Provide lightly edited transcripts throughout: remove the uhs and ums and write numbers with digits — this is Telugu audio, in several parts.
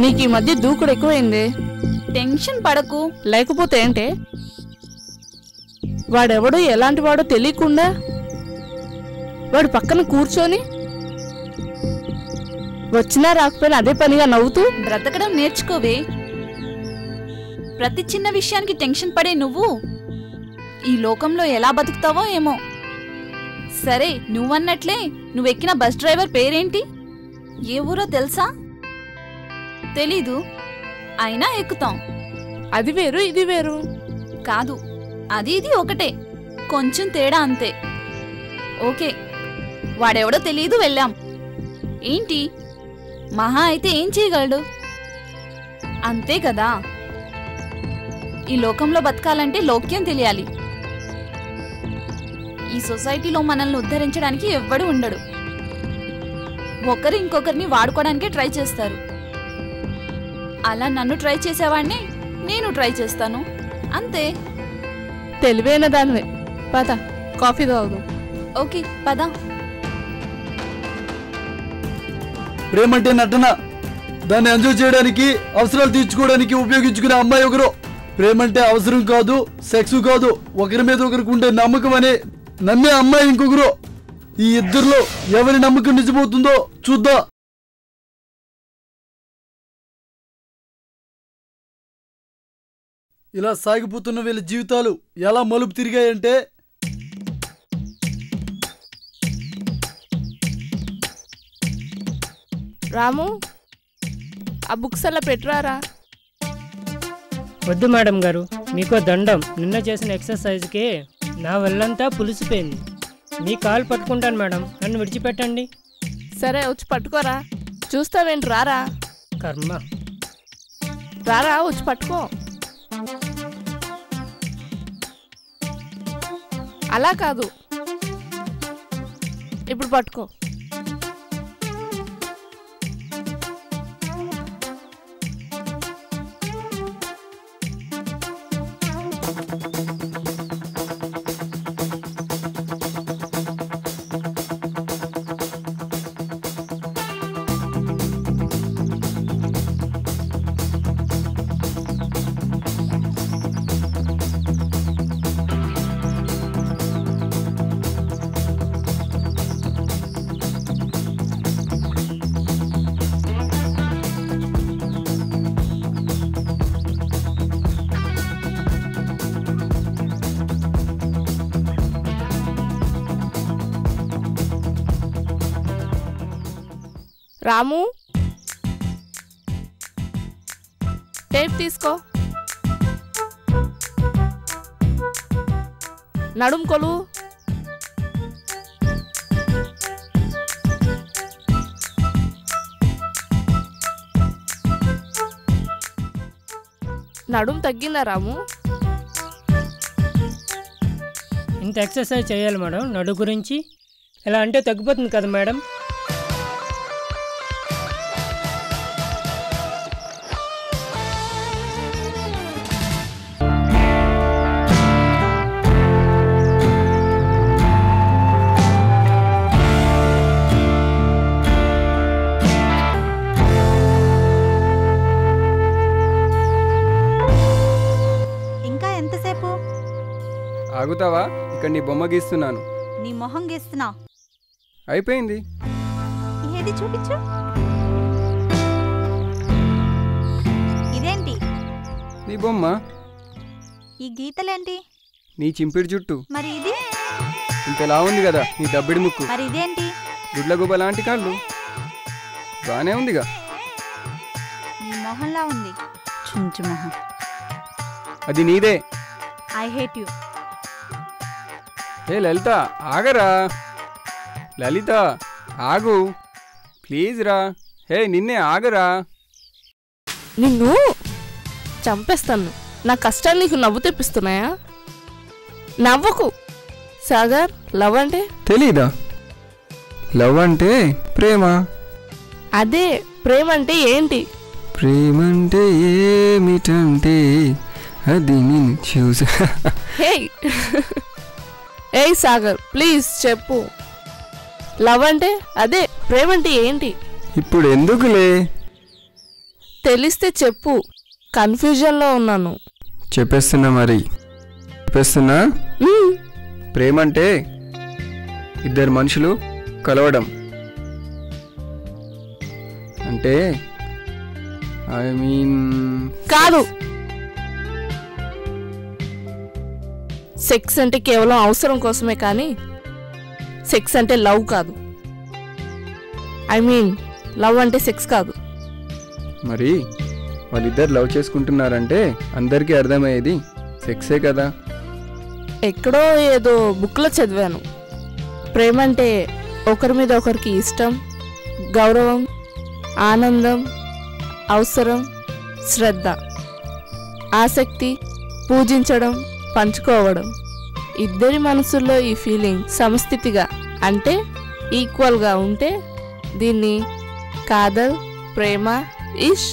నీకు ఈ మధ్య దూకుడు ఎక్కువైంది. టెన్షన్ పడకు. లేకపోతే ఏంటే, వాడెవడో ఎలాంటి వాడో తెలియకుండా వాడు పక్కన కూర్చొని వచ్చినా రాకపోయినా అదే పనిగా నవ్వుతూ బ్రతకడం నేర్చుకోవే. ప్రతి చిన్న విషయానికి టెన్షన్ పడే నువ్వు ఈ లోకంలో ఎలా బతుకుతావో ఏమో. సరే, నువ్వన్నట్లే నువ్వెక్కిన బస్ డ్రైవర్ పేరేంటి? ఏ ఊరో తెలుసా? తెలీదు, అయినా ఎక్కుతాం. అది వేరు ఇది వేరు కాదు, అది ఇది ఒకటే, కొంచెం తేడా అంతే. ఓకే, వాడెవడో తెలీదు, వెళ్ళాం. ఏంటి, మహా అయితే ఏం చేయగలడు? అంతే కదా. ఈ లోకంలో బతకాలంటే లోక్యం తెలియాలి. ఈ సొసైటీలో మనల్ని ఉద్ధరించడానికి ఎవ్వడు ఉండడు. ఒకరు ఇంకొకరిని వాడుకోవడానికే ట్రై చేస్తారు. అలా నన్ను ట్రై చేసేవాడిని నేను ట్రై చేస్తాను, అంతే. తెలివైన దానివే. పద, కాఫీ తాగుదాం. ఓకే, పద. ప్రేమంటే నటన. దాన్ని ఎంజాయ్ చేయడానికి, అవసరాలు తీర్చుకోవడానికి ఉపయోగించుకునే అమ్మాయి ఒకరు. ప్రేమంటే అవసరం కాదు, సెక్స్ కాదు, ఒకరి మీద ఒకరికి ఉండే నమ్మకం అనే నమ్మే అమ్మాయి ఇంకొకరు. ఈ ఇద్దరిలో ఎవరి నమ్మకం నిజమవుతుందో చూద్దాం. ఇలా సాగిపోతున్న వీళ్ళ జీవితాలు ఎలా మలుపు తిరిగాయంటే, రాము, ఆ బుక్స్ అలా పెట్టరారా. వద్దు మేడం గారు, మీకో దండం. నిన్న చేసిన ఎక్సర్సైజ్కి నా వల్లంతా పులిసిపోయింది. మీ కాలు పట్టుకుంటాను మేడం, నన్ను విడిచిపెట్టండి. సరే, వచ్చి పట్టుకోరా. చూస్తావేంటి, రారా. కర్మ. రారా, వచ్చి పట్టుకో. అలా కాదు, ఇప్పుడు పట్టుకో. రాము, టేప్ తీసుకో. నడుం కొలు. నడుం తగ్గిందా రాము? ఇంత ఎక్సర్సైజ్ చేయాలి మేడం నడు గురించి? ఎలా అంటే తగ్గిపోతుంది కదా మేడం. ఆగుతావా? ఇక్కడ నీ బొమ్మ గీస్తున్నాను. నీ మొహం గీస్తున్నా. అయిపోయింది. ఏది చూపించు. ఇదేంటి? నీ బొమ్మ. ఈ గీతలేంటి? నీ చింపిడి జుట్టు. మరి ఇది ఇంతలా ఉంది కదా నీ దబ్బిడి ముక్కు. మరి ఇదేంటి? గుడ్లగుబ్బ లాంటి కాళ్ళు. బానే ఉందిగా. నీ మొహంలా ఉంది, చుంచు మొహం. అది నీదే. I hate you. ఏ లలిత, ఆగరా. లలిత, ఆగు ప్లీజ్ రా. హే, నిన్నే, ఆగరా. నిన్ను చంపేస్తాను. నా కష్టాలు నీకు నవ్వు తెప్పిస్తున్నాయా? నవ్వకు. సాగర్, లవ్ అంటే తెలీదా? లవ్ అంటే ప్రేమ. అదే, ప్రేమ అంటే ఏంటి? ప్రేమంటే ఏమిటంటే అది నేను చూసా. ఏ సాగర్, ప్లీజ్ చెప్పు. లవ్ అంటే అదే, ప్రేమ అంటే ఏంటి? ఇప్పుడు ఎందుకులే? తెలిస్తే చెప్పు, కన్ఫ్యూజన్లో ఉన్నాను. చెప్పేస్తున్నా మరి. చెప్పేస్తున్నా. ప్రేమ అంటే ఇద్దరు మనుషులు కలవడం. అంటే ఐ మీన్ కాదు, సెక్స్ అంటే కేవలం అవసరం కోసమే, కానీ సెక్స్ అంటే లవ్ కాదు. ఐ మీన్ లవ్ అంటే సెక్స్ కాదు. మరి వాళ్ళిద్దరు లవ్ చేసుకుంటున్నారంటే అందరికీ అర్థమయ్యేది సెక్సే కదా. ఎక్కడో ఏదో బుక్లో చదివాను, ప్రేమ అంటే ఒకరి మీద ఒకరికి ఇష్టం, గౌరవం, ఆనందం, అవసరం, శ్రద్ధ, ఆసక్తి, పూజించడం, పంచుకోవడం. ఇద్దరి మనసుల్లో ఈ ఫీలింగ్ సమస్థితిగా అంటే ఈక్వల్గా ఉంటే దీన్ని కాదల్, ప్రేమ, ఇష్,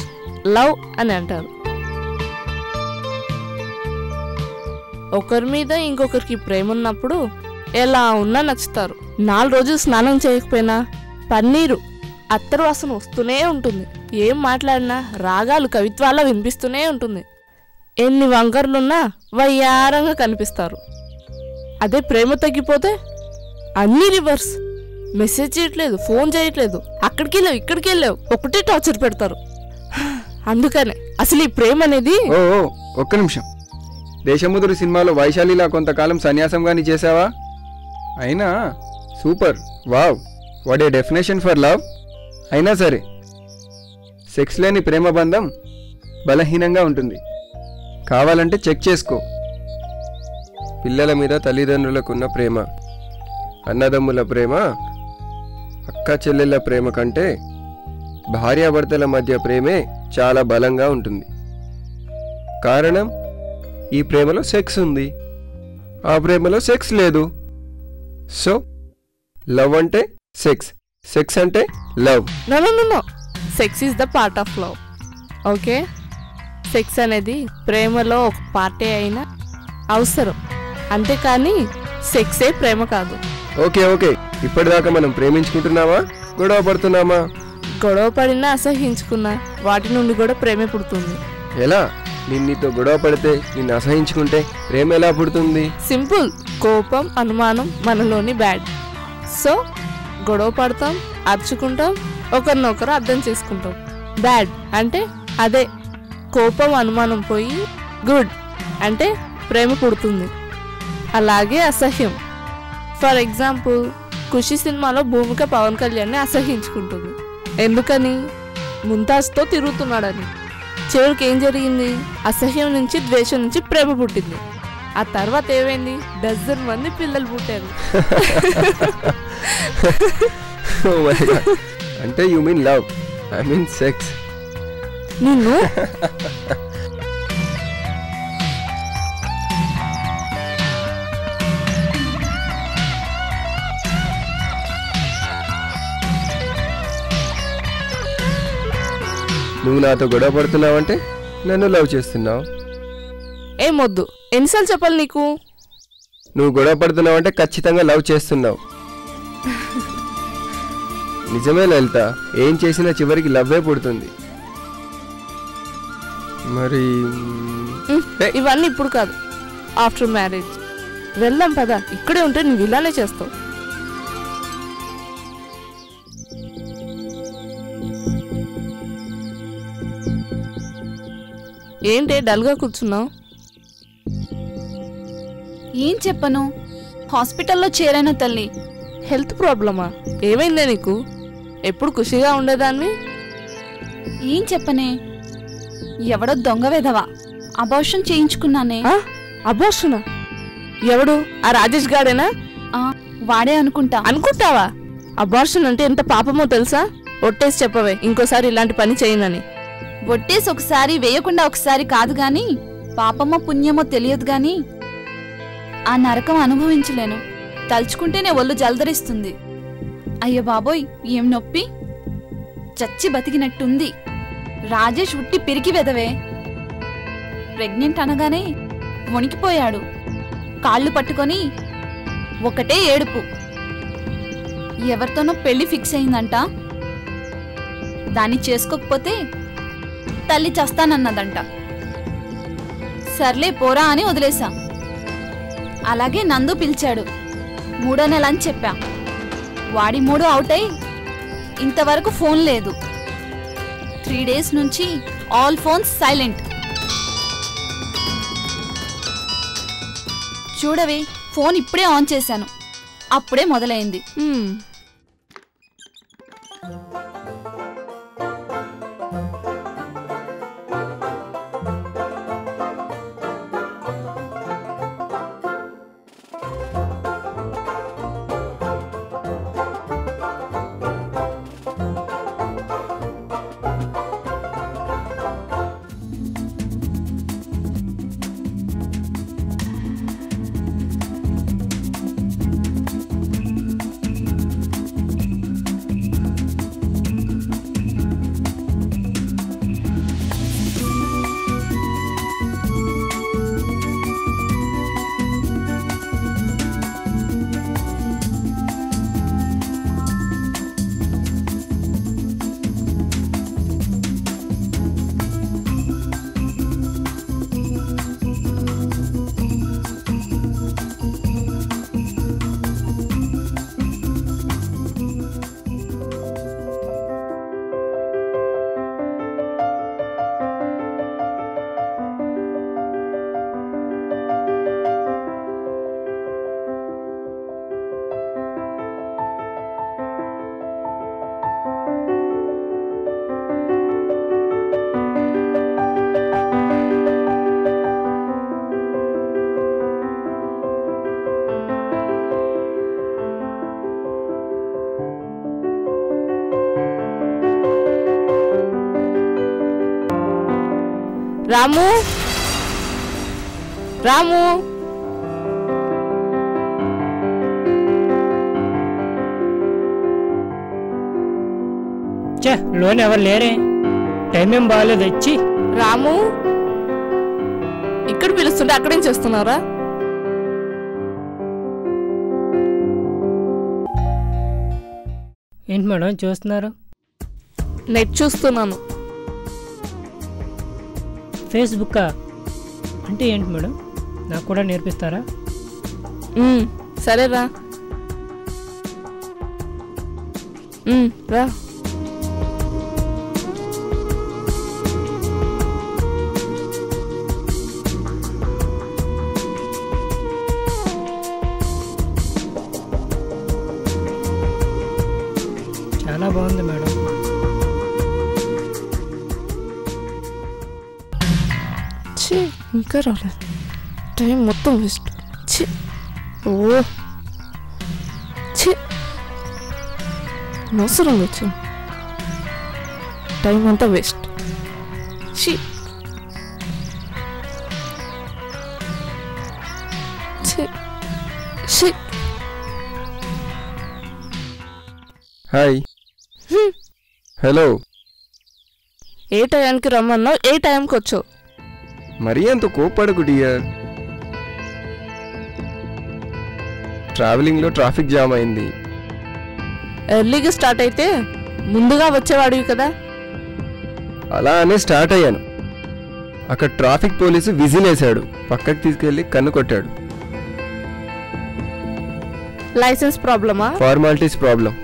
లవ్ అని అంటారు. ఒకరి మీద ఇంకొకరికి ప్రేమ ఉన్నప్పుడు ఎలా ఉన్నా నచ్చుతారు. 4 రోజులు స్నానం చేయకపోయినా పన్నీరు అత్తరు వాసన వస్తూనే ఉంటుంది. ఏం మాట్లాడినా రాగాలు కవిత్వాలా వినిపిస్తూనే ఉంటుంది. ఎన్ని వంకర్లున్నా వయ్యారంగా కనిపిస్తారు. అదే ప్రేమ తగ్గిపోతే అన్నీ రివర్స్. మెసేజ్ చేయట్లేదు, ఫోన్ చేయట్లేదు, అక్కడికి వెళ్ళావు ఇక్కడికి వెళ్ళావు, ఒకటే టార్చర్ పెడతారు. అందుకనే అసలు ఈ ప్రేమ అనేది. ఓ ఒక్క నిమిషం. దేశముదురు సినిమాలో వైశాలిలా కొంతకాలం సన్యాసంగాని చేసావా? అయినా super, wow, what a definition for love. అయినా సరే సెక్స్ లేని ప్రేమ బంధం బలహీనంగా ఉంటుంది. కావాలంటే చెక్ చేసుకో. పిల్లల మీద తల్లిదండ్రులకున్న ప్రేమ, అన్నదమ్ముల ప్రేమ, అక్క చెల్లెళ్ళ ప్రేమ కంటే భార్యాభర్తల మధ్య ప్రేమే చాలా బలంగా ఉంటుంది. కారణం, ఈ ప్రేమలో సెక్స్ ఉంది, ఆ ప్రేమలో సెక్స్ లేదు. సో లవ్ అంటే సెక్స్, సెక్స్ అంటే love. No, sex is the part of love. Okay, sex అనేది ప్రేమలో ఒక పార్టే అయినా అవసరం, అంతేకాని సెక్సే ప్రేమ కాదు. ఓకే ఓకే, ఇప్పటిదాకా మనం ప్రేమించుకుంటున్నామా, గొడవ పడుతున్నామా? గొడవ పడినా అసహించుకున్నా వాటి నుండి కూడా ప్రేమే పుడుతుంది. ఎలా? నేను నీతో గొడవ పడితే నిన్ను అసహించుకుంటే ప్రేమ ఎలా పుడుతుంది? సింపుల్, కోపం, అనుమానం మనలోని బ్యాడ్. సో గొడవ పడతాం, అరుచుకుంటాం, ఒకరినొకరు అర్థం చేసుకుంటాం. బ్యాడ్ అంటే అదే, కోపం అనుమానం పోయి గుడ్ అంటే ప్రేమ పుడుతుంది. అలాగే అసహ్యం. ఫర్ ఎగ్జాంపుల్, ఖుషి సినిమాలో భూమిక పవన్ కళ్యాణ్ని అసహించుకుంటుంది. ఎందుకని? ముంతాజ్తో తిరుగుతున్నాడని. చివరికి ఏం జరిగింది? అసహ్యం నుంచి, ద్వేషం నుంచి ప్రేమ పుట్టింది. ఆ తర్వాత ఏమైంది? డజన్ మంది పిల్లలు పుట్టారు. అంటే you mean love, I mean sex. నిన్ను నువ్వు నాతో గొడవ పడుతున్నావంటే నన్ను లవ్ చేస్తున్నావు. ఏమొద్దు, ఎన్నిసార్లు చెప్పాలి నీకు? నువ్వు గొడవ పడుతున్నావంటే ఖచ్చితంగా లవ్ చేస్తున్నావు. నిజమే లలిత, ఏం చేసినా చివరికి లవ్వే పుడుతుంది. మరి ఇవన్నీ ఇప్పుడు కాదు, ఆఫ్టర్ మ్యారేజ్. వెళ్దాం పదా, ఇక్కడే ఉంటే నువ్వు ఇలానే చేస్తావు. ఏంటే డల్గా కూర్చున్నావు? ఏం చెప్పను, హాస్పిటల్లో చేరాను తల్లి. హెల్త్ ప్రాబ్లమా? ఏమైందే నీకు? ఎప్పుడు ఖుషిగా ఉండేదాన్ని. ఏం చెప్పనే, ఎవడో దొంగ వెధవా అబార్షన్ చేయించుకున్నానే. అబార్షనా? ఎవడు? ఆ రాజేష్ గాడేనా? వాడే అనుకుంటా. అనుకుంటావా? అబార్షన్ అంటే ఎంత పాపమో తెలుసా? ఒట్టేసి చెప్పవే, ఇంకోసారి ఇలాంటి పని చేయనని. ఒట్టేసి ఒకసారి, వేయకుండా ఒకసారి కాదు గాని, పాపమో పుణ్యమో తెలియదు గాని ఆ నరకం అనుభవించలేను. తలుచుకుంటేనే ఒళ్ళు జలదరిస్తుంది. అయ్యో బాబోయ్, ఏం నొప్పి! చచ్చి బతికినట్టుంది. రాజేష్ ఉట్టి పిరికి వెదవే. ప్రెగ్నెంట్ అనగానే వణికిపోయాడు. కాళ్ళు పట్టుకొని ఒకటే ఏడుపు. ఎవరితోనో పెళ్లి ఫిక్స్ అయిందంట. దాన్ని చేసుకోకపోతే తల్లి చస్తానన్నదంట. సర్లే పోరా అని వదిలేశా. అలాగే నందు పిలిచాడు. 3వ నెల అని చెప్పా. వాడి 3 అవుట్ అయి ఇంతవరకు ఫోన్ లేదు. 3 డేస్ నుంచి ఆల్ ఫోన్స్ సైలెంట్. చూడవే, ఫోన్ ఇప్పుడే ఆన్ చేశాను, అప్పుడే మొదలైంది. రాము, రాము, లోన్ ఎవరు లేరే? టైం ఏం బాగాలేదు. ఇచ్చి రాము, ఇక్కడ పిలుస్తుంటే అక్కడేం చేస్తున్నారా? ఏంటి మేడం చూస్తున్నారు? నెట్ చూస్తున్నాను. ఫేస్బుక్కా? అంటే ఏంటి మేడం, నాకు కూడా నేర్పిస్తారా? సరేరా, రా. చాలా బాగుంది మేడం. ఇంకా రాలేదు, టైం మొత్తం వేస్ట్. ఓ అవసరంగా వచ్చింది, టైం అంతా వేస్ట్. Hi, hello. ఏ టైంకి రమ్మన్నావు, ఏ టైంకి వచ్చావు? మరీ అంత కోపడకు డియర్. ట్రావెలింగ్లో ట్రాఫిక్ జామ్ అయింది. ఎర్లీగా స్టార్ట్ అయితే ముందుగా వచ్చేవాడివి కదా. అలా అనే స్టార్ట్ అయ్యాను. అక్కడ ట్రాఫిక్ పోలీసు విజిల్ వేశాడు, పక్కకి తీసుకెళ్లి కన్ను కొట్టాడు. లైసెన్స్ ప్రాబ్లమా? Formalities problem.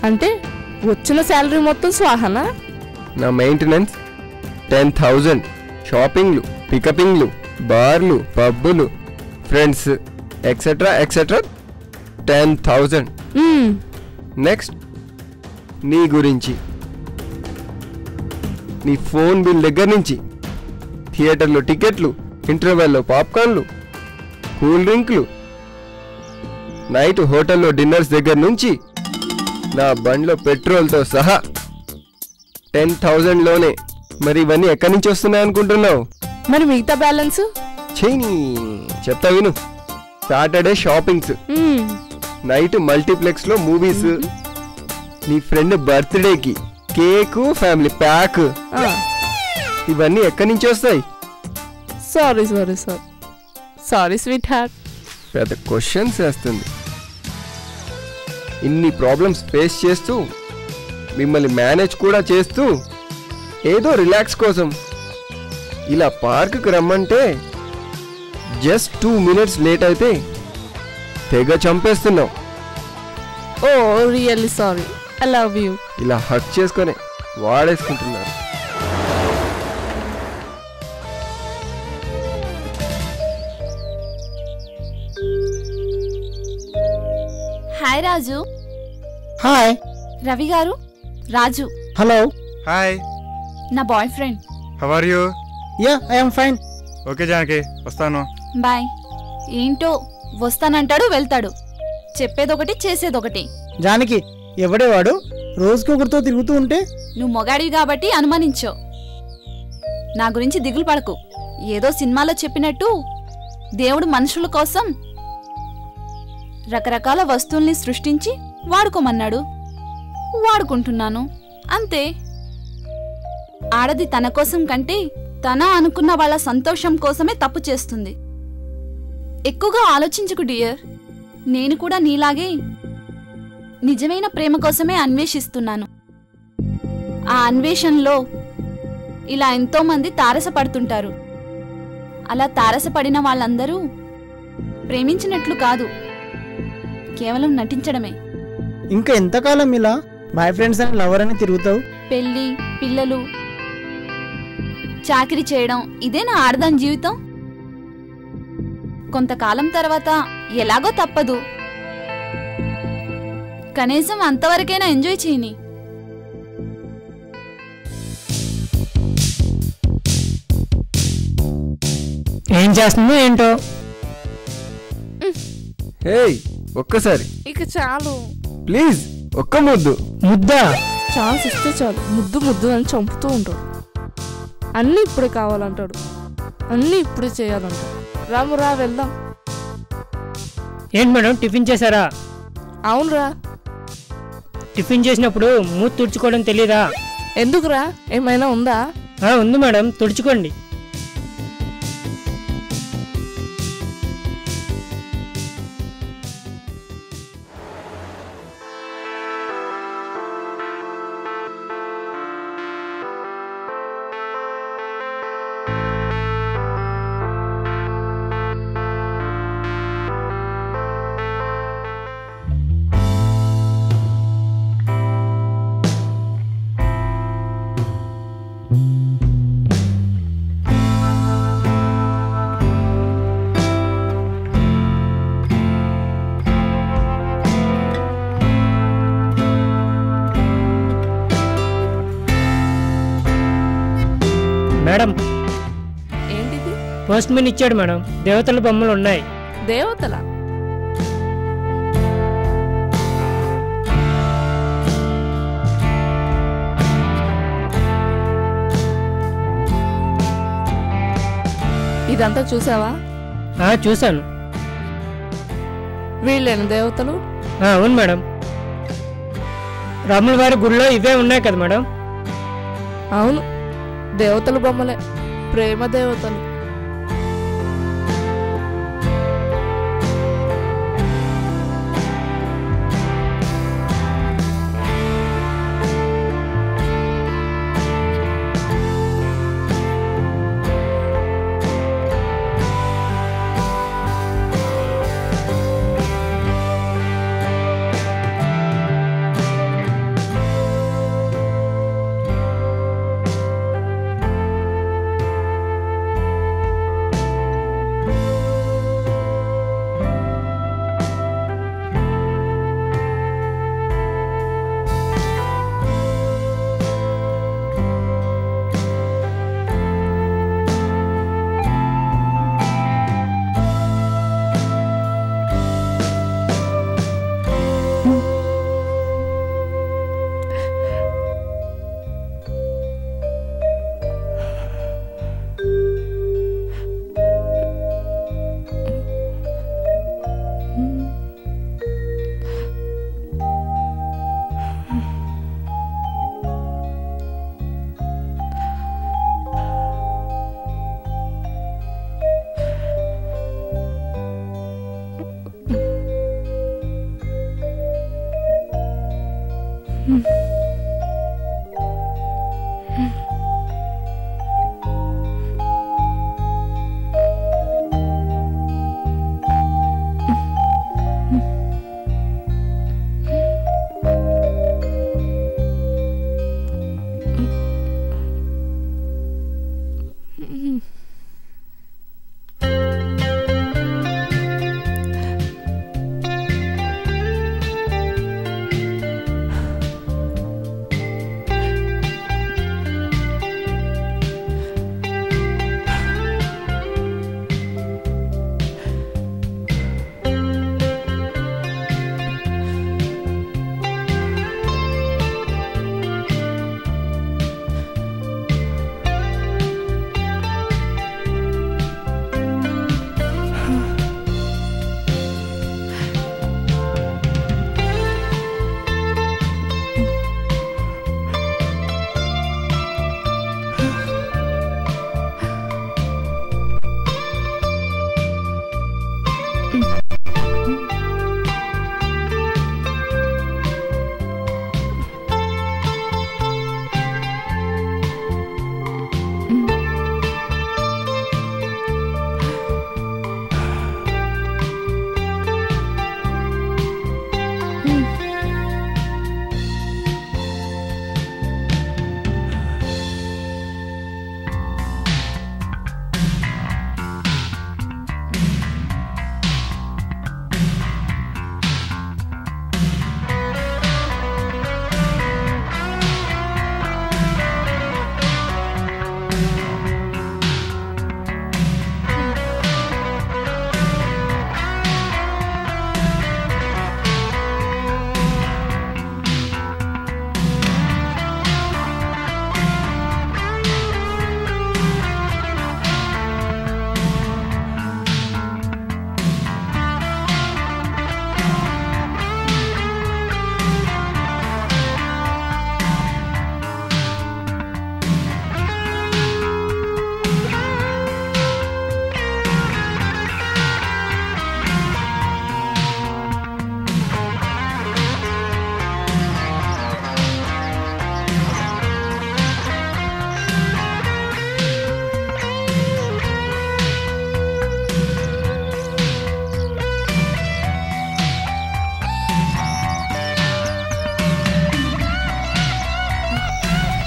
అంటే వచ్చిన శాలరీ మొత్తం స్వాహనా? నా మెయింటెనెన్స్ 10,000. షాపింగ్లు, పికపింగ్లు, బార్లు, పబ్బులు, ఫ్రెండ్స్ ఎక్సెట్రా ఎక్సెట్రా 10,000. నెక్స్ట్ నీ గురించి, నీ ఫోన్ బిల్ దగ్గర నుంచి, థియేటర్లో టికెట్లు, ఇంటర్వెల్లో పాప్కార్న్లు, కూల్ డ్రింక్లు, నైట్ హోటల్లో డిన్నర్స్ దగ్గర నుంచి నా బండ్లో పెట్రోల్తో సహా 10,000లోనే. మరి ఇవన్నీ ఎక్కడి నుంచి వస్తున్నాయి అనుకుంటున్నావు? మరి మిగతా బ్యాలెన్స్ చెప్తా విను. సాటర్డే షాపింగ్స్, నైట్ మల్టీప్లెక్స్ లో మూవీస్, నీ ఫ్రెండ్ బర్త్డేకి కేకు, ఫ్యామిలీ ప్యాక్, ఇవన్నీ ఎక్కడి నుంచి వస్తాయి? Sorry sorry sorry sorry sweet heart. పెద్ద క్వశ్చన్స్ వేస్తుంది. ఇన్ని ప్రాబ్లమ్స్ ఫేస్ చేస్తూ మిమ్మల్ని మేనేజ్ కూడా చేస్తూ ఏదో రిలాక్స్ కోసం ఇలా పార్కుకి రమ్మంటే జస్ట్ 2 minutes లేట్ అయితే తెగ చంపేస్తున్నావు. Oh really sorry, I love you. ఇలా హక్ చేసుకొని వాడేసుకుంటున్నారు. హాయ్ రాజు. హాయ్. రవి గారు, రాజు హలో. హాయ్, నా boyfriend. How are you? Ya I am fine. Okay Janaki, వస్తాను. బాయ్. ఏంటో వస్తానంటాడు, వెళ్తాడు. చెప్పేదొకటి చేసేదొకటి. జానకి ఎవడే వాడు? రోజుకి ఒకరితో తిరుగుతూ ఉంటే. నువ్వు మొగాడివి కాబట్టి అనుమానించో. నా గురించి దిగులు పడకు. ఏదో సినిమాలో చెప్పినట్టు దేవుడు మనుషుల కోసం రకరకాల వస్తువుల్ని సృష్టించి వాడుకోమన్నాడు. వాడుకుంటున్నాను అంతే. ఆడది తన కోసం కంటే తన అనుకున్న వాళ్ళ సంతోషం కోసమే తప్పు చేస్తుంది. ఎక్కువగా ఆలోచించకు డియర్. నేను కూడా నీలాగే నిజమైన ప్రేమ కోసమే అన్వేషిస్తున్నాను. ఆ అన్వేషణలో ఇలా ఎంతోమంది తారసపడుతుంటారు. అలా తారసపడిన వాళ్ళందరూ ప్రేమించినట్లు కాదు, కేవలం నటించడమే. ఇంకా ఎంతకాలం ఇలా బాయ్ ఫ్రెండ్స్ అని లవర్ అని తిరుగుతావు? పెళ్ళి, పిల్లలు, చాకిరీ చేయడం ఇదే నా ఆడదాని జీవితం. కొంతకాలం తర్వాత ఎలాగో తప్పదు. కనీసం అంతవరకైనా ఎంజాయ్ చేయని. ఏం చేస్తుందో ఏంటో. హేయ్, ఒక్కసారి ఇక చాలు. ప్లీజ్, ఒక్క ముద్దు. ముద్దా? ఛాన్స్ ఇస్తే చాలు ముద్దు ముద్దు అని చంపుతూ ఉంటాడు. అన్నీ ఇప్పుడే కావాలంటాడు, అన్నీ ఇప్పుడే చేయాలంటాడు. రామురా వెళ్దాం. ఏంటి మేడం, టిఫిన్ చేశారా? అవునురా. టిఫిన్ చేసినప్పుడు మూతి తుడుచుకోవడం తెలీదా? ఎందుకురా, ఏమైనా ఉందా? ఉంది మేడం, తుడుచుకోండి. మేడం, ఏంటిది? పోస్ట్ మ్యాన్ ఇచ్చాడు మేడం. దేవతల బొమ్మలు ఉన్నాయి. దేవతల? ఇదంతా చూసావా? చూశాను. వీళ్ళేనా దేవతలు? అవును మేడం. రాముల వారి గుడిలో ఇవే ఉన్నాయి కదా మేడం? అవును, దేవతలు బొమ్మలే, ప్రేమ దేవతలు.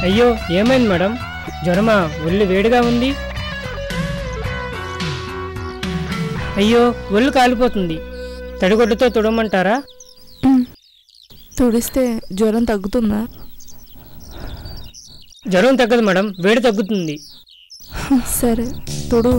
అయ్యో ఏమైంది మేడం? జ్వరమా? ఒళ్ళు వేడిగా ఉంది. అయ్యో ఒళ్ళు కాలిపోతుంది. తడిగొడ్డుతో తుడమంటారా? తుడిస్తే జ్వరం తగ్గుతుందా? జ్వరం తగ్గదు మేడం, వేడి తగ్గుతుంది. సరే తుడు.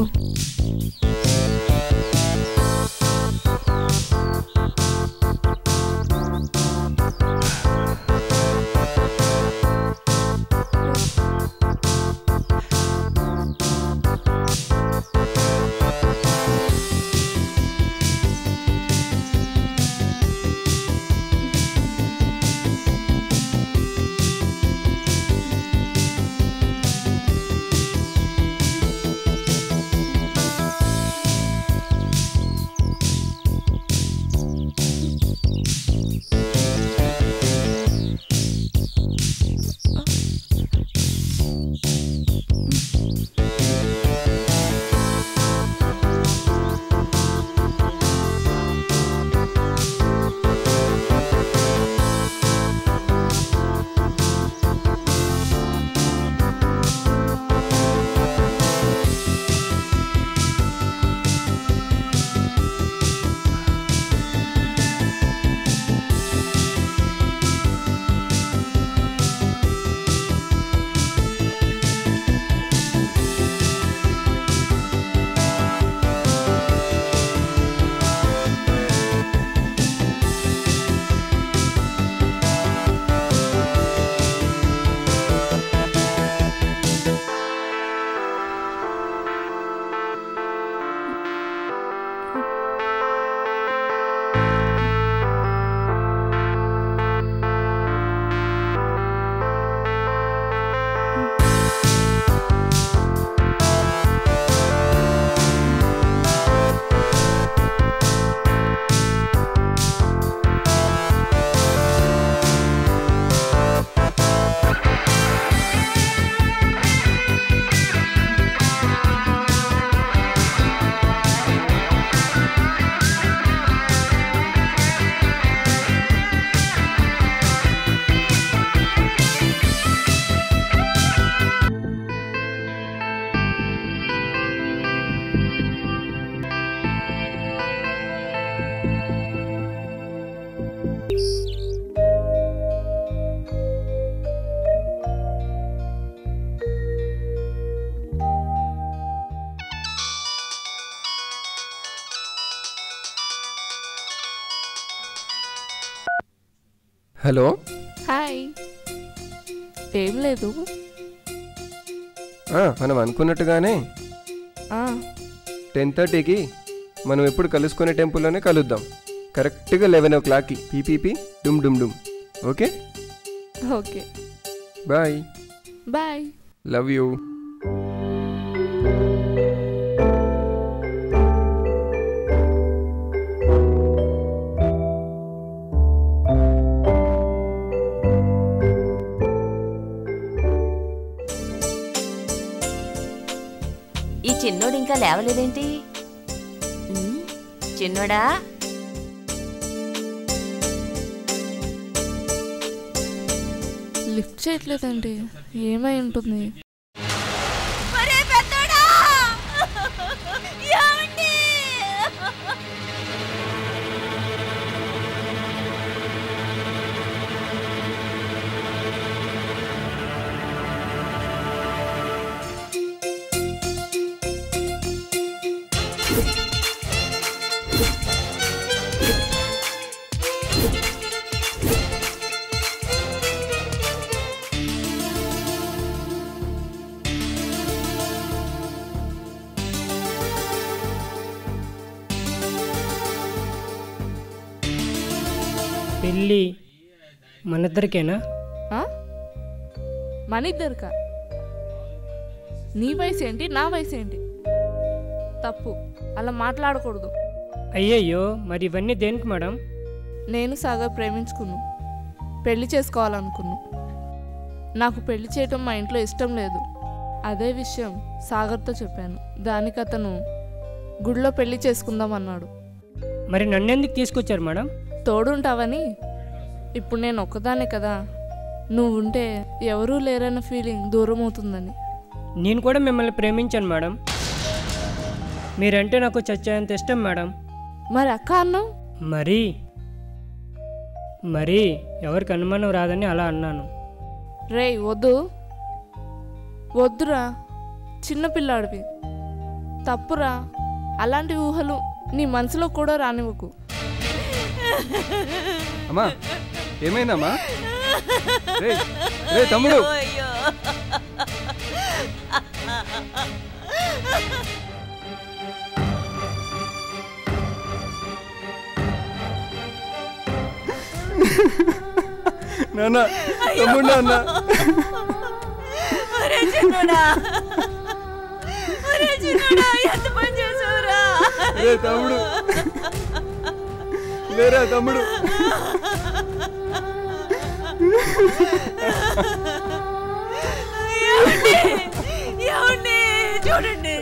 హలో. హాయ్. ఏం లేదు. మనం అనుకున్నట్టుగానే 10:30కి మనం ఎప్పుడు కలుసుకునే టెంపుల్లోనే కలుద్దాం. కరెక్ట్గా 11 o'clockకి పీపీపీ డుమ్ డుమ్ డుమ్. Okay okay. Bye. Bye. Love you. ఈ చిన్నోడు ఇంకా లేవలేదేంటి? చిన్నోడా, లిఫ్ట్ చేయట్లేదండి. ఏమై ఉంటుంది? పెళ్ళి మనిద్దరికేనా? మన ఇద్దరికా? నీ వయసు ఏంటి, నా వయసు ఏంటి? తప్పు, అలా మాట్లాడకూడదు. అయ్యయ్యో, మరి ఇవన్నీ దేనికి మేడం? నేను సాగర్ ప్రేమించుకున్నా, పెళ్లి చేసుకోవాలనుకున్నా. నాకు పెళ్లి చేయటం మా ఇంట్లో ఇష్టం లేదు. అదే విషయం సాగర్తో చెప్పాను. దానికి అతను గుడిలో పెళ్లి చేసుకుందాం అన్నాడు. మరి నన్నెందుకు తీసుకొచ్చారు మేడం? తోడుంటావని. ఇప్పుడు నేను ఒక్కదానే కదా, నువ్వుంటే ఎవరూ లేరన్న ఫీలింగ్ దూరం అవుతుందని. నేను కూడా మిమ్మల్ని ప్రేమించాను మేడం. మీరంటే నాకు చచ్చేంత ఇష్టం మేడం. మరి అక్క అన్నావు. మరి ఎవరికి అనుమానం రాదని అలా అన్నాను. రేయ్ వద్దురా, చిన్నపిల్లాడివి, తప్పురా. అలాంటి ఊహలు నీ మనసులో కూడా రానివ్వకు. అమ్మా ఏమైందమ్మా? రే తమ్ముడు, నాన్న తమ్ముడు, నాన్న రే తమ్ముడు, లేరా తమ్ముడు. చూడండి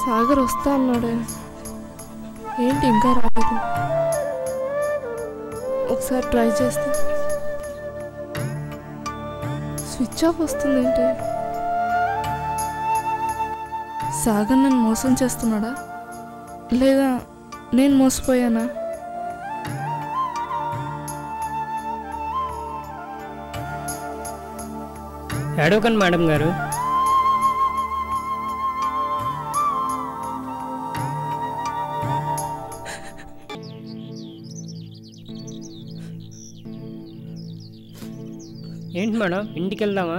సాగర్ వస్తా అన్నాడే, ఏంటి ఇంకా రాలేదు? ఒకసారి ట్రై చేస్తా. స్విచ్ ఆఫ్ వస్తుంది ఏంటి? సాగర్ నన్ను మోసం చేస్తున్నాడా లేదా నేను మోసపోయానా? ఏడవకండి మేడం గారు. ఏంటి మేడం, ఇంటికి వెళ్దామా?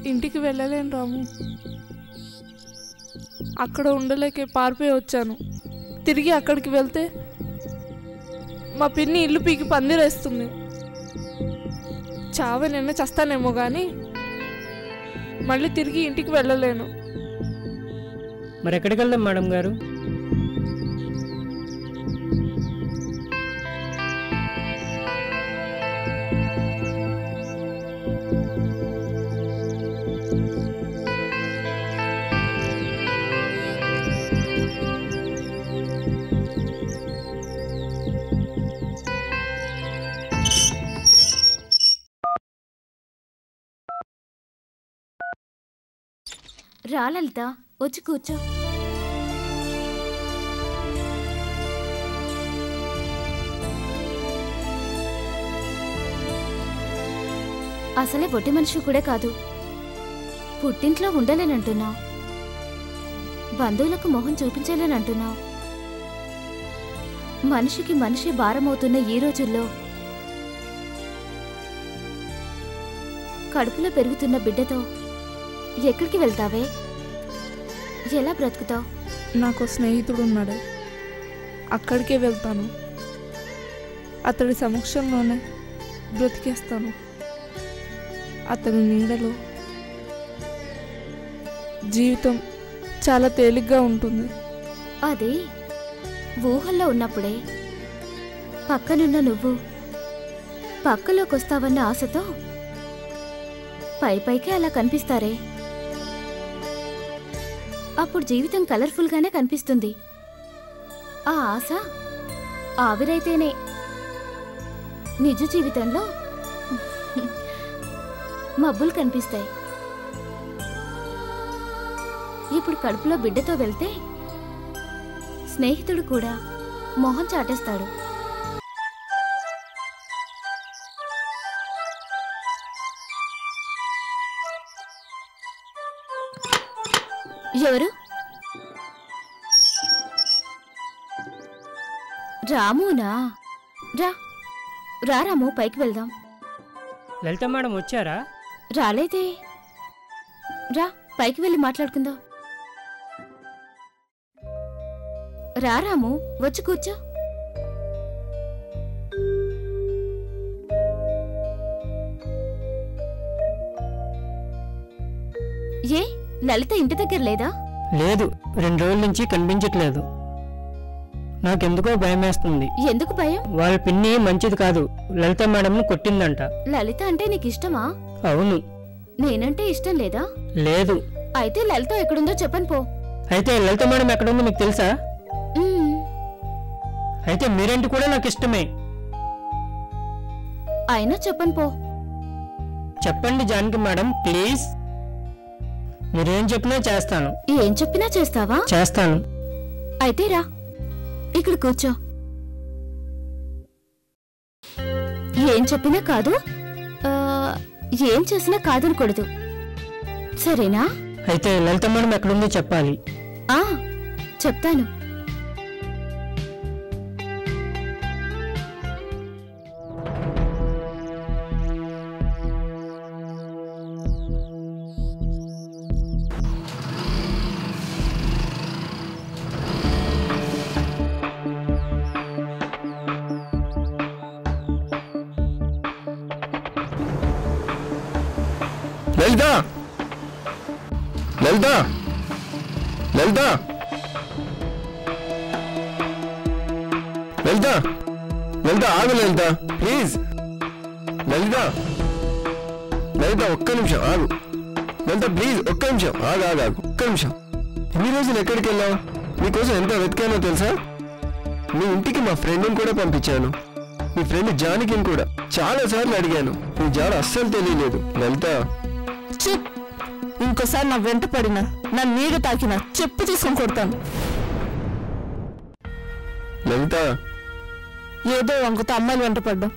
ఇంటికి వెళ్ళలేను రాము. అక్కడ ఉండలేకే పారిపోయి వచ్చాను. తిరిగి అక్కడికి వెళ్తే మా పిన్ని ఇల్లు పీకి పందిరేస్తుంది. చావే నిన్న చస్తానేమో కానీ మళ్ళీ తిరిగి ఇంటికి వెళ్ళలేను. మరి ఎక్కడికి వెళ్దాం మేడం గారు? రా లలిత, వచ్చి కూర్చో. అసలే పొట్టి మనిషి కూడా కాదు, పుట్టింట్లో ఉండలేనంటున్నావు, బంధువులకు మొహం చూపించలేనంటున్నావు. మనిషికి మనిషి భారమవుతున్న ఈ రోజుల్లో కడుపులో పెరుగుతున్న బిడ్డతో ఎక్కడికి వెళ్తావే? ఎలా బ్రతుకుతావు? నాకు స్నేహితుడు ఉన్నాడు, అక్కడికే వెళ్తాను. అతడి సమక్షంలోనే బ్రతికేస్తాను. అతని నీడలో జీవితం చాలా తేలిగ్గా ఉంటుంది. అది ఊహల్లో ఉన్నప్పుడే. పక్కనున్న నువ్వు పక్కలోకి వస్తావన్న ఆశతో పైపైకే అలా కనిపిస్తారే, అప్పుడు జీవితం కలర్ఫుల్గానే కనిపిస్తుంది. ఆ ఆశ ఆవిరైతేనే నిజ జీవితంలో మబ్బులు కనిపిస్తాయి. ఇప్పుడు కడుపులో బిడ్డతో వెళ్తే స్నేహితుడు కూడా మొహం చాటేస్తాడు. ఎవరు? రామునా? రా రా రాము, పైకి వెళ్దాం. లలిత మేడం వచ్చారా? రాలేదే. రా పైకి వెళ్ళి మాట్లాడుకుందాం. రా రాము, వచ్చి కూర్చో. ఏ లలిత ఇంటి దగ్గర లేదా? లేదు, 2 రోజుల నుంచి కనిపించట్లేదు. నాకెందుకో భయం వేస్తుంది. ఎందుకు భయం? వాళ్ళ పిన్ని మంచిది కాదు, లలిత మేడంను కొట్టిందంట. లలిత అంటే నీకు ఇష్టమా? అవును. నేనంటే ఇష్టం లేదా? లేదు. అయితే లలిత ఎక్కడుందో చెప్పను పో. అయితే లలిత మేడం ఎక్కడుందో మీకు తెలుసా? అయితే మీరేంటి కూడా నాకు ఇష్టమే. అయినా చెప్పను పో. చెప్పండి జానకి మేడం ప్లీజ్. మీరేం చెప్పినా చేస్తాను. ఏం చెప్పినా చేస్తావా? చేస్తాను. అయితే రా, ఇక్కడ కూర్చో. ఏం చెప్పినా కాదు, ఏం చేసినా కాదనకూడదు, సరేనా? అయితే లలిత మేడం ఎక్కడుందో చెప్పాలి. చెప్తాను. లలిత లలిత లలిత లలిత లలిత ఆగు లలిత ప్లీజ్. లలిత లలిత ఒక్క నిమిషం ఆగు. లలిత ప్లీజ్ ఒక్క నిమిషం ఆగు ఆగు ఆగు ఒక్క నిమిషం. ఇన్ని రోజులు ఎక్కడికి వెళ్ళావు? నీకోసం ఎంత వెతికానో తెలుసా? నీ ఇంటికి మా ఫ్రెండ్ని కూడా పంపించాను. మీ ఫ్రెండ్ జానకిని కూడా చాలా సార్లు అడిగాను. నీ జాడ అస్సలు తెలియలేదు. లలిత ఇంకోసారి నా వెంట పడినా, నా నీడ తాకినా చెప్పు తీసుకొని కొడతాను. లలిత ఏదో వంకతో అమ్మాయిలు వెంట పడ్డం,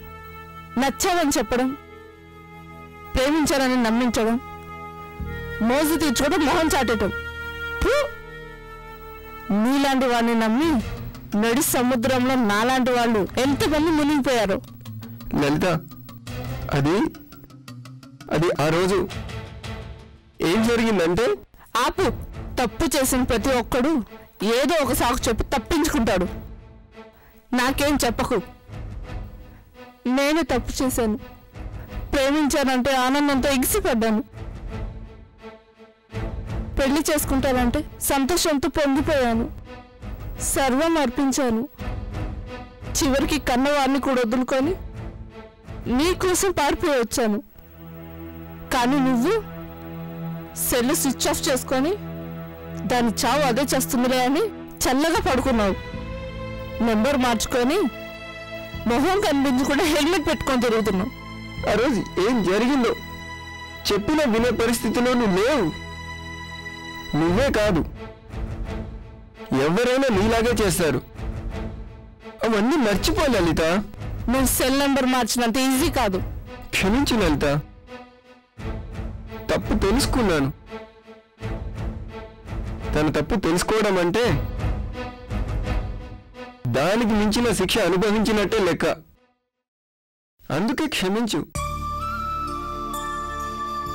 నచ్చావని చెప్పడం, ప్రేమించాలని నమ్మించడం, మోజు తీర్చుకోవడం, మొహం చాటడం. నీలాంటి వాడిని నమ్మి నడి సముద్రంలో నాలాంటి వాళ్ళు ఎంతమంది మునిగిపోయారు. లలిత అది ఆ రోజు ఏం జరిగిందంటే, ఆపు. తప్పు చేసిన ప్రతి ఒక్కడు ఏదో ఒక సాకు చెప్పి తప్పించుకుంటాడు. నాకేం చెప్పకు. నేను తప్పు చేశాను. ప్రేమించానంటే ఆనందంతో ఎగిసిపడ్డాను. పెళ్లి చేసుకుంటానంటే సంతోషంతో పొంగిపోయాను. సర్వం అర్పించాను. చివరికి కన్నవారిని కూడా వదులుకొని నీకోసం పారిపోయి వచ్చాను. కానీ నువ్వు సెల్ స్విచ్ ఆఫ్ చేసుకొని దాని చావు అదే చేస్తుందిలే అని చల్లగా పడుకున్నావు. నెంబర్ మార్చుకొని మొహం కనిపించకుండా హెల్మెట్ పెట్టుకొని తిరుగుతున్నావు. ఆ రోజు ఏం జరిగిందో చెప్పినా వినే పరిస్థితిలో నువ్వు లేవు. నువ్వే కాదు, ఎవరైనా నీలాగే చేస్తారు. అవన్నీ మర్చిపో లలిత. నువ్వు సెల్ నెంబర్ మార్చినంత ఈజీ కాదు. క్షమించు లలిత, తప్పు తెలుసుకున్నాను. తన తప్పు తెలుసుకోవడం అంటే దానికి మించిన శిక్ష అనుభవించినట్టే లెక్క. అందుకే క్షమించు.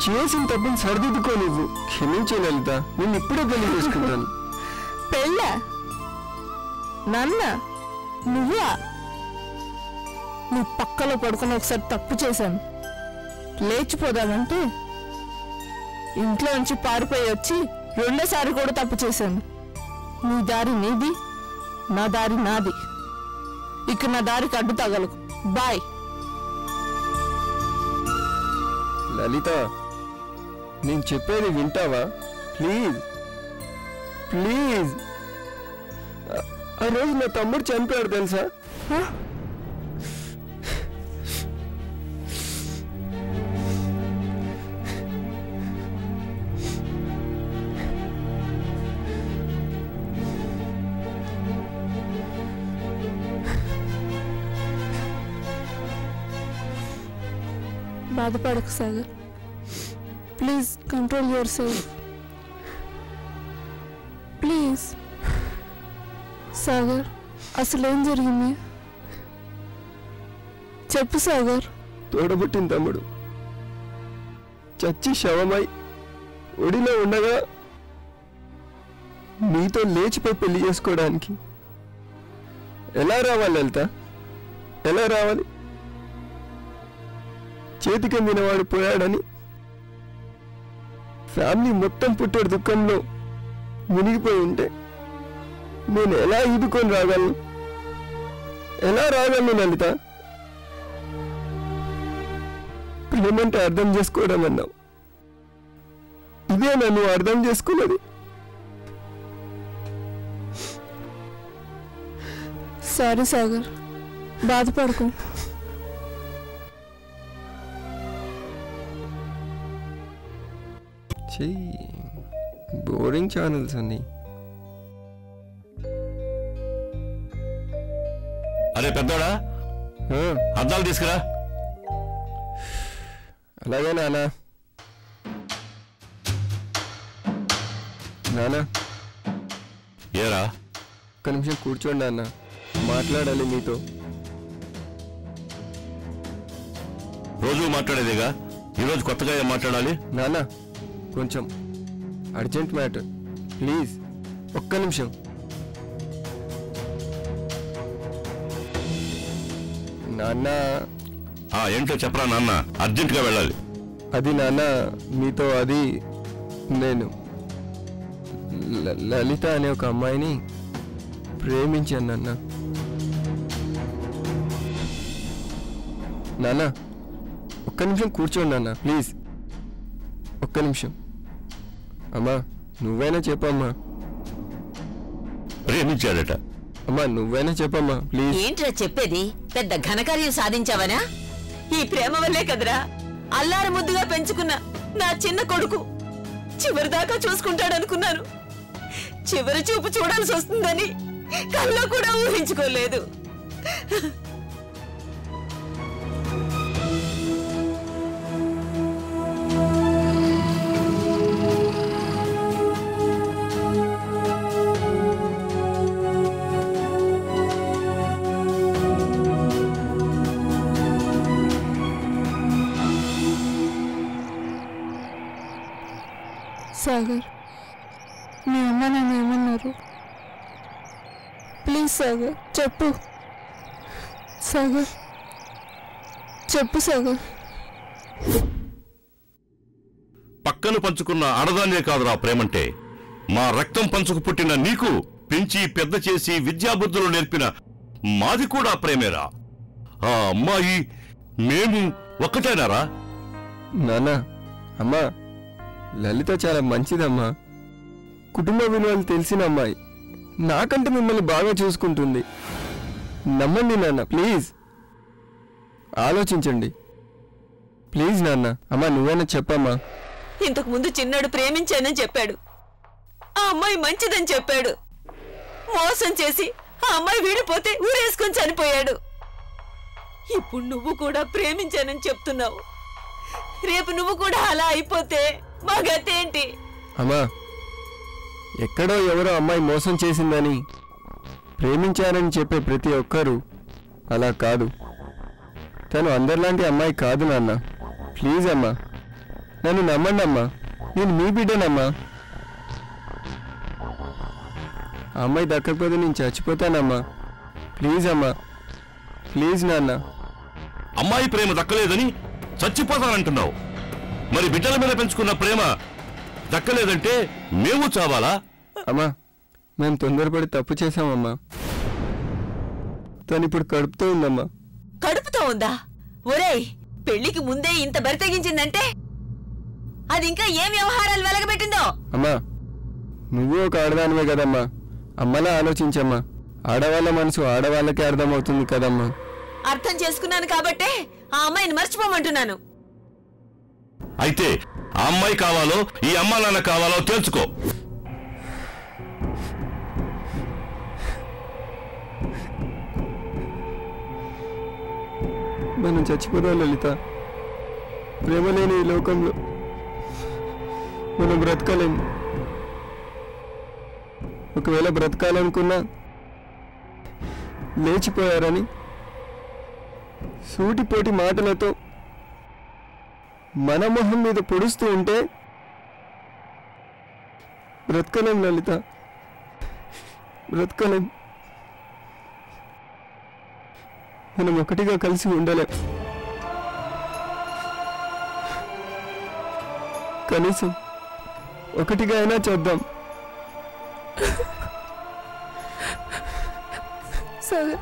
చేసిన తప్పును సరిదిద్దుకో. నువ్వు క్షమించు లలిత. నేను ఇప్పుడే పెళ్లి చేసుకుంటాను. పెళ్ళా? నాన్న నువ్వా? నీ పక్కలో పడుకుని ఒకసారి తప్పు చేశాను. లేచిపోదామంటే ఇంట్లో నుంచి పారిపోయి వచ్చి రెండోసారి కూడా తప్పు చేశాను. నీ దారి నీది, నా దారి నాది. ఇక నా దారికి అడ్డు తగలకు. బాయ్. లలిత నేను చెప్పేది వింటావా? Please please. ఆ రోజు నా తమ్ముడు చనిపోయాడు తెలుసా? బాధపడకు Sagar. Please control your self. Please. Sagar అసలేం జరిగింది చెప్పు సాగర్. తోడబుట్టిన తమ్ముడు చచ్చి శవమై ఒడిలో ఉండగా నీతో లేచిపోయి పెళ్లి చేసుకోవడానికి ఎలా రావాలి లలిత? ఎలా రావాలి? చేతికి అందినవాడు పోయాడని ఫ్యామిలీ మొత్తం పుట్టాడు దుఃఖంలో మునిగిపోయి ఉంటే నేను ఎలా ఈదుకొని రాగలను? ఎలా రాగలను లలిత? ప్రేమంటే అర్థం చేసుకోవడం అన్నావు. ఇదే నన్ను అర్థం చేసుకున్నది. సారీ సాగర్, బాధపడకు. బోరింగ్ ఛానల్స్ అన్ని. అరే పెద్దోడా, అద్దాలు తీసుకురా. అలాగే నానా. నానా ఏరా? ఒక్క నిమిషం కూర్చోండి అన్న, మాట్లాడాలి మీతో. రోజు మాట్లాడేదేగా, ఈరోజు కొత్తగా ఏం మాట్లాడాలి? నానా కొంచెం అర్జెంట్ మ్యాటర్, ప్లీజ్ ఒక్క నిమిషం. నాన్న. ఏంటో చెప్పరా నాన్న, అర్జెంటుగా వెళ్ళాలి. అది నాన్న మీతో, అది నేను లలిత అనే ఒక అమ్మాయిని ప్రేమించాను నాన్న. నాన్న ఒక్క నిమిషం కూర్చోండి నాన్న, ప్లీజ్ ఒక్క నిమిషం. అమ్మా నువ్వైనా చెప్పమ్మా. ప్రేమించాడట? అమ్మా నువ్వైనా చెప్పమ్మా ప్లీజ్. ఏంట్రా చెప్పేది? పెద్ద ఘనకార్యం సాధించావనా? ఈ ప్రేమ వల్లే కదరా అల్లారు ముద్దుగా పెంచుకున్న నా చిన్న కొడుకు చివరిదాకా చూసుకుంటాడనుకున్నాను. చివరి చూపు చూడాల్సి వస్తుందని కల్లో కూడా ఊహించుకోలేదు. సాగర్, మీ అమ్మ నన్ను ఏమన్నారు? ప్లీజ్ సాగర్ చెప్పు. సాగర్ చెప్పు సాగర్. పక్కను పంచుకున్న ఆడదాన్నే కాదురా ప్రేమంటే. మా రక్తం పంచుకు పుట్టిన నీకు పెంచి పెద్ద చేసి విద్యాబుద్ధులు నేర్పిన మాది కూడా ప్రేమేరా. ఆ అమ్మాయి మేము ఒక్కటేనారా? నాన్న అమ్మా, లలిత చాలా మంచిదమ్మా, కుటుంబ విలువలు తెలిసిన అమ్మాయి, నాకంటే మిమ్మల్ని బాగా చూసుకుంటుంది. నమ్మండి నాన్న, ప్లీజ్ ఆలోచించండి ప్లీజ్. నాన్న అమ్మా నువ్వైనా చెప్పమ్మా. ఇంతకు ముందు చిన్నాడు ప్రేమించానని చెప్పాడు, ఆ అమ్మాయి మంచిదని చెప్పాడు. మోసం చేసి ఆ అమ్మాయి వీడిపోతే ఊరేసుకొని చనిపోయాడు. ఇప్పుడు నువ్వు కూడా ప్రేమించానని చెప్తున్నావు. రేపు నువ్వు కూడా అలా అయిపోతే మా గతేంటి? అమ్మా ఎక్కడో ఎవరో అమ్మాయి మోసం చేసిందని ప్రేమించారని చెప్పే ప్రతి ఒక్కరూ అలా కాదు. తను అందరిలాంటి అమ్మాయి కాదు నాన్న, ప్లీజ్ అమ్మా నన్ను నమ్మండి అమ్మా, నేను మీ బిడ్డనమ్మా. ఆ అమ్మాయి దక్కకపోతే నేను చచ్చిపోతానమ్మా, ప్లీజ్ అమ్మా ప్లీజ్ నాన్న. అమ్మాయి ప్రేమ దక్కలేదని చచ్చిపోతానంటున్నావు, మరి బిడ్డల మీద పెంచుకున్న ప్రేమ దక్కలేదంటే మేము చావాలా? అమ్మా మేము తొందరపడి తప్పు చేశామమ్మా, తను ఇప్పుడు కడుపుతో ఉందమ్మా. కడుపుతో ఉందా? ఒరేయ్, పెళ్లికి ముందే ఇంత బరితెగించిందంటే అది ఇంకా ఏం వ్యవహారాలు వెలగబెట్టిందో. అమ్మా నువ్వు ఒక ఆడదానివే కదమ్మా, అమ్మలా ఆలోచించమ్మా. ఆడవాళ్ళ మనసు ఆడవాళ్ళకే అర్థమవుతుంది కదమ్మా. అర్థం చేసుకున్నాను కాబట్టే ఆ అమ్మాయిని మర్చిపోమంటున్నాను. అయితే ఆ అమ్మాయి కావాలో ఈ అమ్మా నాన్న కావాలో తెలుసుకో. మనం చచ్చిపోదాం లలిత, ప్రేమ లేని ఈ లోకంలో మనం బ్రతకలేము. ఒకవేళ బ్రతకాలనుకున్నా లేచిపోయారని సూటిపోటి మాటలతో మన మొహం మీద పొడుస్తూ ఉంటే బ్రతకలేం లలిత, బ్రతకలేం. మనం ఒకటిగా కలిసి ఉండలేం. కనీసం ఒకటిగా అయినా చేద్దాం. సాగర్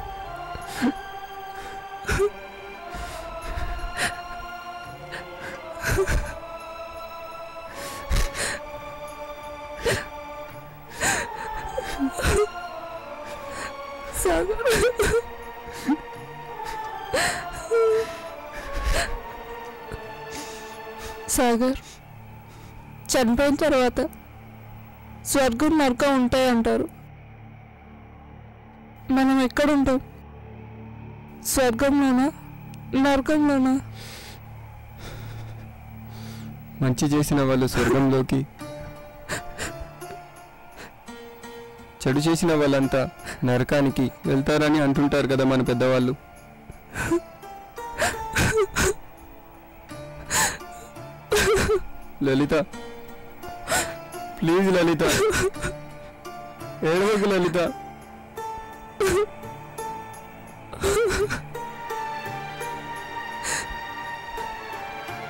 సాగర్, చనిపోయిన తర్వాత స్వర్గం నరకం ఉంటాయంటారు. మనం ఎక్కడుంటాం? స్వర్గంలోనా నరకంలోనా? మంచి చేసిన వాళ్ళు స్వర్గంలోకి, చెడు చేసిన వాళ్ళంతా నరకానికి వెళ్తారని అంటుంటారు కదా మన పెద్దవాళ్ళు. లలిత, ప్లీజ్ లలిత, ఏడవకు లలిత.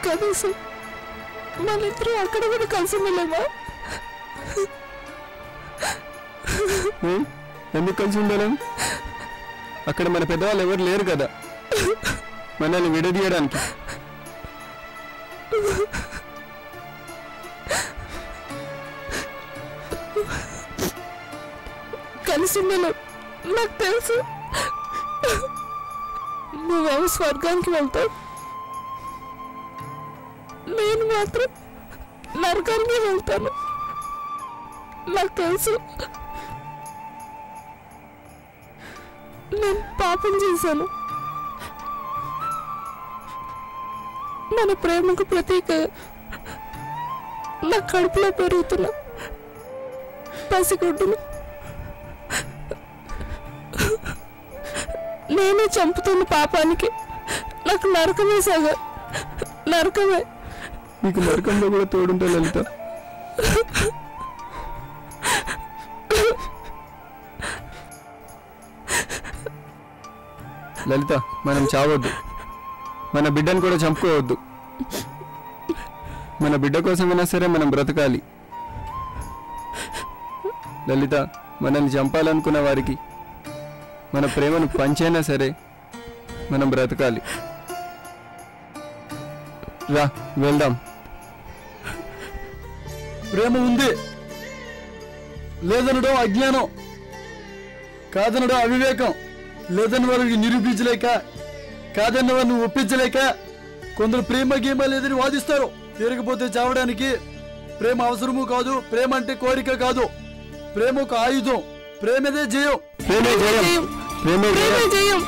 కనీసం మన ఇద్దరు అక్కడ కూడా కలిసి ఉండలేమా? ఎందుకు కలిసి ఉండలేం? అక్కడ మన పెద్దవాళ్ళు ఎవరు లేరు కదా మనల్ని విడదీయడానికి. కలిసి ఉండలేం, నాకు తెలుసు. నువ్వేమో స్వర్గానికి వెళ్తావు, నేను మాత్రం నరకానికి వెళ్తాను. నాకు తెలుసు నేను పాపం చేశాను. మన ప్రేమకు ప్రతీక నా కడుపులో పెరుగుతున్న పసిగుడ్డును నేనే చంపుతున్న పాపానికి నాకు నరకమే సాగర్, నరకమే. నీకు నరకంలో కూడా తోడుంటా లలిత. లలిత, మనం చావద్దు, మన బిడ్డను కూడా చంపుకోవద్దు. మన బిడ్డ కోసమైనా సరే మనం బ్రతకాలి. లలిత, మనల్ని చంపాలనుకున్న వారికి మన ప్రేమను పంచైనా సరే మనం బ్రతకాలి. రా వెళ్దాం. ప్రేమ ఉంది లేదనడం అజ్ఞానం, కాదనడం అవివేకం. లేదని వారికి నిరూపించలేక, కాదన్న వారిని ఒప్పించలేక కొందరు ప్రేమ గేమ లేదని వాదిస్తారు. తిరగపోతే చావడానికి ప్రేమ అవసరము కాదు. ప్రేమ అంటే కోరిక కాదు, ప్రేమ ఒక ఆయుధం. ప్రేమదే జయం. ప్రేమే జయం. ప్రేమే జయం.